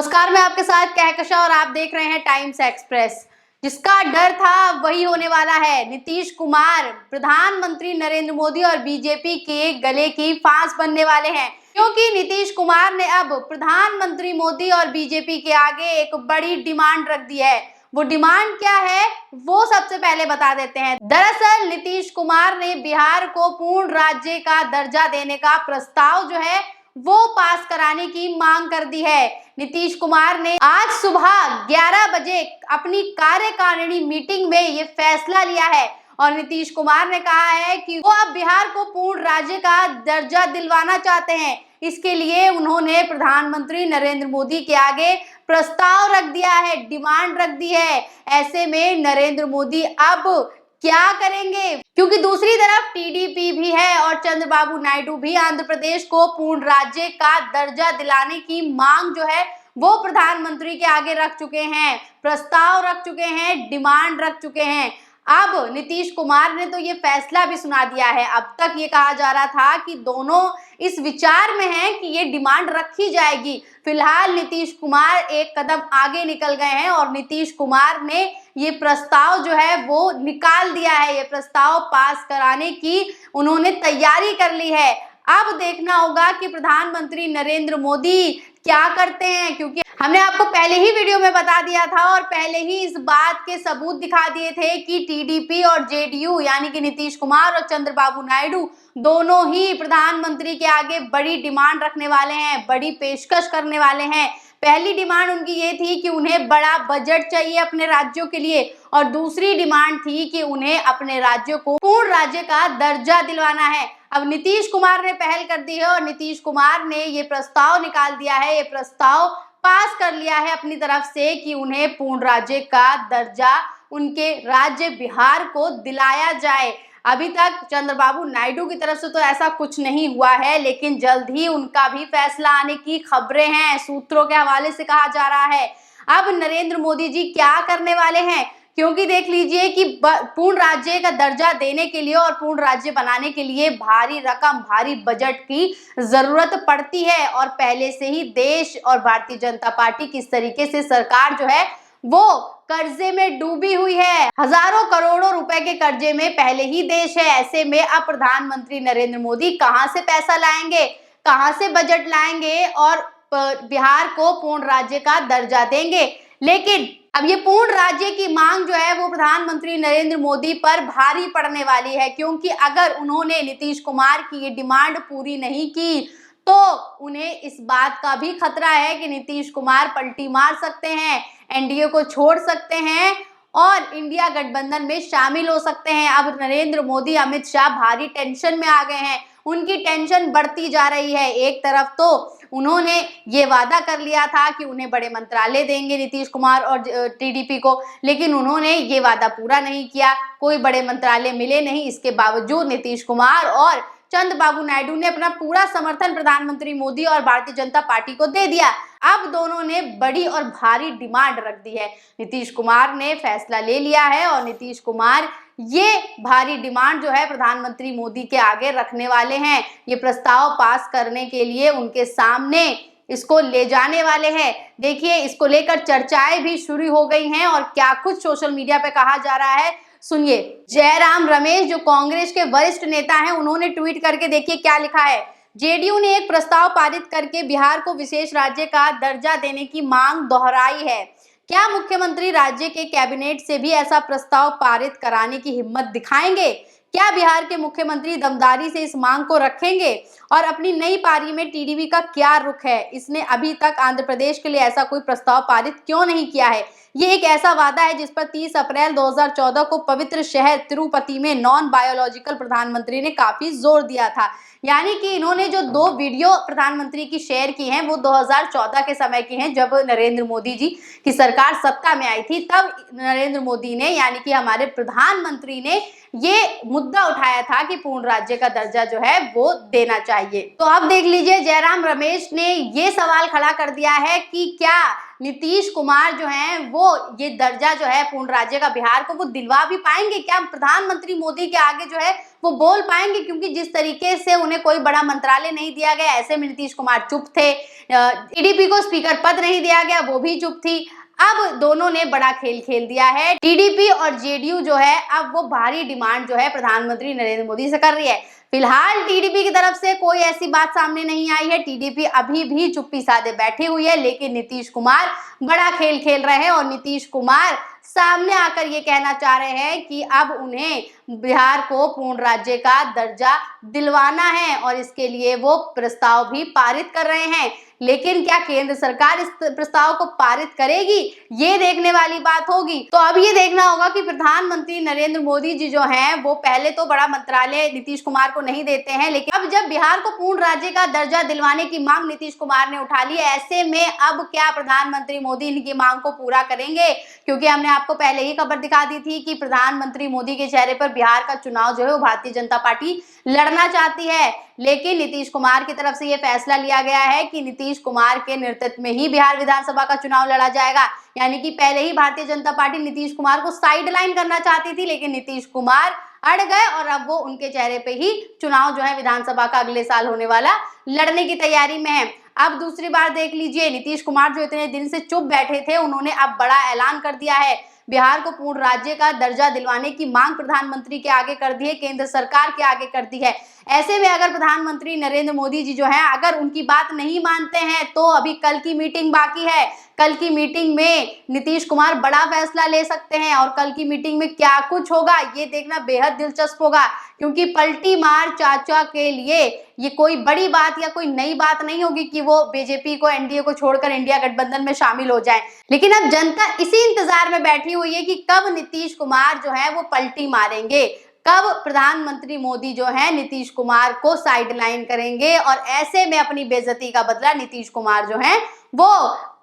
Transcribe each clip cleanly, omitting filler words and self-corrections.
नमस्कार, मैं आपके साथ कहकशा और आप देख रहे हैं टाइम्स एक्सप्रेस। जिसका डर था वही होने वाला है। नीतीश कुमार प्रधानमंत्री नरेंद्र मोदी और बीजेपी के गले की फांस बनने वाले हैं, क्योंकि नीतीश कुमार ने अब प्रधानमंत्री मोदी और बीजेपी के आगे एक बड़ी डिमांड रख दी है। वो डिमांड क्या है वो सबसे पहले बता देते हैं। दरअसल नीतीश कुमार ने बिहार को पूर्ण राज्य का दर्जा देने का प्रस्ताव जो है वो पास कराने की मांग कर दी है। नीतीश कुमार ने आज सुबह 11 बजे अपनी कार्यकारिणी मीटिंग में ये फैसला लिया है और नीतीश कुमार ने कहा है कि वो अब बिहार को पूर्ण राज्य का दर्जा दिलवाना चाहते हैं। इसके लिए उन्होंने प्रधानमंत्री नरेंद्र मोदी के आगे प्रस्ताव रख दिया है, डिमांड रख दी है। ऐसे में नरेंद्र मोदी अब क्या करेंगे, क्योंकि दूसरी तरफ टीडीपी भी है और चंद्रबाबू नायडू भी आंध्र प्रदेश को पूर्ण राज्य का दर्जा दिलाने की मांग जो है वो प्रधानमंत्री के आगे रख चुके हैं, प्रस्ताव रख चुके हैं, डिमांड रख चुके हैं। अब नीतीश कुमार ने तो ये फैसला भी सुना दिया है। अब तक ये कहा जा रहा था कि दोनों इस विचार में हैं कि ये डिमांड रखी जाएगी। फिलहाल नीतीश कुमार एक कदम आगे निकल गए हैं और नीतीश कुमार ने ये प्रस्ताव जो है वो निकाल दिया है। ये प्रस्ताव पास कराने की उन्होंने तैयारी कर ली है। अब देखना होगा कि प्रधानमंत्री नरेंद्र मोदी क्या करते हैं, क्योंकि हमने आपको पहले ही वीडियो में बता दिया था और पहले ही इस बात के सबूत दिखा दिए थे कि टीडीपी और जेडीयू यानी कि नीतीश कुमार और चंद्रबाबू नायडू दोनों ही प्रधानमंत्री के आगे बड़ी डिमांड रखने वाले हैं, बड़ी पेशकश करने वाले हैं। पहली डिमांड उनकी ये थी कि उन्हें बड़ा बजट चाहिए अपने राज्यों के लिए और दूसरी डिमांड थी कि उन्हें अपने राज्यों को पूर्ण राज्य का दर्जा दिलवाना है। अब नीतीश कुमार ने पहल कर दी है और नीतीश कुमार ने ये प्रस्ताव निकाल दिया है, ये प्रस्ताव पास कर लिया है अपनी तरफ से कि उन्हें पूर्ण राज्य का दर्जा उनके राज्य बिहार को दिलाया जाए। अभी तक चंद्रबाबू नायडू की तरफ से तो ऐसा कुछ नहीं हुआ है, लेकिन जल्द ही उनका भी फैसला आने की खबरें हैं, सूत्रों के हवाले से कहा जा रहा है। अब नरेंद्र मोदी जी क्या करने वाले हैं, क्योंकि देख लीजिए कि पूर्ण राज्य का दर्जा देने के लिए और पूर्ण राज्य बनाने के लिए भारी रकम, भारी बजट की जरूरत पड़ती है और पहले से ही देश और भारतीय जनता पार्टी किस तरीके से सरकार जो है वो कर्जे में डूबी हुई है। हजारों करोड़ों रुपए के कर्जे में पहले ही देश है। ऐसे में अब प्रधानमंत्री नरेंद्र मोदी कहां से पैसा लाएंगे, कहां से बजट लाएंगे और बिहार को पूर्ण राज्य का दर्जा देंगे। लेकिन अब ये पूर्ण राज्य की मांग जो है वो प्रधानमंत्री नरेंद्र मोदी पर भारी पड़ने वाली है, क्योंकि अगर उन्होंने नीतीश कुमार की ये डिमांड पूरी नहीं की तो उन्हें इस बात का भी खतरा है कि नीतीश कुमार पलटी मार सकते हैं, एनडीए को छोड़ सकते हैं और इंडिया गठबंधन में शामिल हो सकते हैं। अब नरेंद्र मोदी, अमित शाह भारी टेंशन में आ गए हैं, उनकी टेंशन बढ़ती जा रही है। एक तरफ तो उन्होंने ये वादा कर लिया था कि उन्हें बड़े मंत्रालय देंगे नीतीश कुमार और टीडीपी को, लेकिन उन्होंने ये वादा पूरा नहीं किया, कोई बड़े मंत्रालय मिले नहीं। इसके बावजूद नीतीश कुमार और चंद्रबाबू नायडू ने अपना पूरा समर्थन प्रधानमंत्री मोदी और भारतीय जनता पार्टी को दे दिया। अब दोनों ने बड़ी और भारी डिमांड रख दी है। नीतीश कुमार ने फैसला ले लिया है और नीतीश कुमार ये भारी डिमांड जो है प्रधानमंत्री मोदी के आगे रखने वाले हैं। ये प्रस्ताव पास करने के लिए उनके सामने इसको ले जाने वाले हैं। देखिए, इसको लेकर चर्चाएं भी शुरू हो गई हैं और क्या कुछ सोशल मीडिया पे कहा जा रहा है, सुनिए। जयराम रमेश जो कांग्रेस के वरिष्ठ नेता हैं, उन्होंने ट्वीट करके देखिए क्या लिखा है। जेडीयू ने एक प्रस्ताव पारित करके बिहार को विशेष राज्य का दर्जा देने की मांग दोहराई है। क्या मुख्यमंत्री राज्य के कैबिनेट से भी ऐसा प्रस्ताव पारित कराने की हिम्मत दिखाएंगे? क्या बिहार के मुख्यमंत्री दमदारी से इस मांग को रखेंगे? और अपनी नई पारी में टीडीपी का क्या रुख है? इसने अभी तक आंध्र प्रदेश के लिए ऐसा कोई प्रस्ताव पारित क्यों नहीं किया है? ये एक ऐसा वादा है जिस पर 30 अप्रैल 2014 को पवित्र शहर तिरुपति में नॉन बायोलॉजिकल प्रधानमंत्री ने काफी जोर दिया था। यानी कि इन्होंने जो 2 वीडियो प्रधानमंत्री की शेयर की हैं वो 2014 के समय की हैं, जब नरेंद्र मोदी जी की सरकार सत्ता में आई थी। तब नरेंद्र मोदी ने यानी कि हमारे प्रधानमंत्री ने ये मुद्दा उठाया था कि पूर्ण राज्य का दर्जा जो है वो देना चाहिए। तो अब देख लीजिए, जयराम रमेश ने ये सवाल खड़ा कर दिया है कि क्या नीतीश कुमार जो हैं वो ये दर्जा जो है पूर्ण राज्य का बिहार को वो दिलवा भी पाएंगे क्या? प्रधानमंत्री मोदी के आगे जो है वो बोल पाएंगे? क्योंकि जिस तरीके से उन्हें कोई बड़ा मंत्रालय नहीं दिया गया, ऐसे में नीतीश कुमार चुप थे। टीडीपी को स्पीकर पद नहीं दिया गया, वो भी चुप थी। अब दोनों ने बड़ा खेल खेल दिया है। टीडीपी और जेडीयू जो है अब वो भारी डिमांड जो है प्रधानमंत्री नरेंद्र मोदी से कर रही है। फिलहाल टीडीपी की तरफ से कोई ऐसी बात सामने नहीं आई है। टीडीपी अभी भी चुप्पी साधे बैठी हुई है, लेकिन नीतीश कुमार बड़ा खेल खेल रहे हैं और नीतीश कुमार सामने आकर ये कहना चाह रहे हैं कि अब उन्हें बिहार को पूर्ण राज्य का दर्जा दिलवाना है और इसके लिए वो प्रस्ताव भी पारित कर रहे हैं। लेकिन क्या केंद्र सरकार इस प्रस्ताव को पारित करेगी, ये देखने वाली बात होगी। तो अब ये देखना होगा कि प्रधानमंत्री नरेंद्र मोदी जी जो हैं वो पहले तो बड़ा मंत्रालय नीतीश कुमार को नहीं देते हैं, लेकिन अब जब बिहार को पूर्ण राज्य का दर्जा दिलवाने की मांग नीतीश कुमार ने उठा ली है, ऐसे में अब क्या प्रधानमंत्री मोदी इनकी मांग को पूरा करेंगे? क्योंकि हमने आपको पहले ही खबर दिखा दी थी कि प्रधानमंत्री मोदी के चेहरे पर बिहार का चुनाव जो है वो भारतीय जनता पार्टी लड़ना चाहती है, लेकिन नीतीश कुमार की तरफ से यह फैसला लिया गया है कि नीतीश कुमार के नेतृत्व में ही बिहार विधानसभा का चुनाव लड़ा जाएगा। यानी कि पहले ही भारतीय जनता पार्टी नीतीश कुमार को साइडलाइन करना चाहती थी, लेकिन नीतीश कुमार अड़ गए और अब वो उनके चेहरे पे ही चुनाव जो है विधानसभा का अगले साल होने वाला लड़ने की तैयारी में है। अब दूसरी बार देख लीजिए, नीतीश कुमार जो इतने दिन से चुप बैठे थे, उन्होंने अब बड़ा ऐलान कर दिया है। बिहार को पूर्ण राज्य का दर्जा दिलवाने की मांग प्रधानमंत्री के आगे कर दी है, केंद्र सरकार के आगे कर दी है। ऐसे में अगर प्रधानमंत्री नरेंद्र मोदी जी जो हैं अगर उनकी बात नहीं मानते हैं तो अभी कल की मीटिंग बाकी है। कल की मीटिंग में नीतीश कुमार बड़ा फैसला ले सकते हैं और कल की मीटिंग में क्या कुछ होगा ये देखना बेहद दिलचस्प होगा, क्योंकि पलटी मार चाचा के लिए ये कोई बड़ी बात या कोई नई बात नहीं होगी कि वो बीजेपी को, एनडीए को छोड़कर इंडिया गठबंधन में शामिल हो जाए। लेकिन अब जनता इसी इंतजार में बैठी हुई है कि कब नीतीश कुमार जो है वो पलटी मारेंगे, कब प्रधानमंत्री मोदी जो है नीतीश कुमार को साइडलाइन करेंगे और ऐसे में अपनी बेइज्जती का बदला नीतीश कुमार जो है वो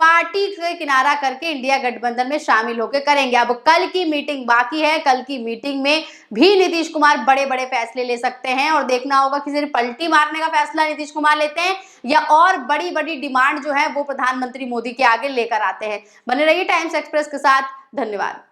पार्टी से किनारा करके इंडिया गठबंधन में शामिल होकर करेंगे। अब कल की मीटिंग बाकी है, कल की मीटिंग में भी नीतीश कुमार बड़े बड़े फैसले ले सकते हैं और देखना होगा कि सिर्फ पलटी मारने का फैसला नीतीश कुमार लेते हैं या और बड़ी बड़ी डिमांड जो है वो प्रधानमंत्री मोदी के आगे लेकर आते हैं। बने रहिए टाइम्स एक्सप्रेस के साथ। धन्यवाद।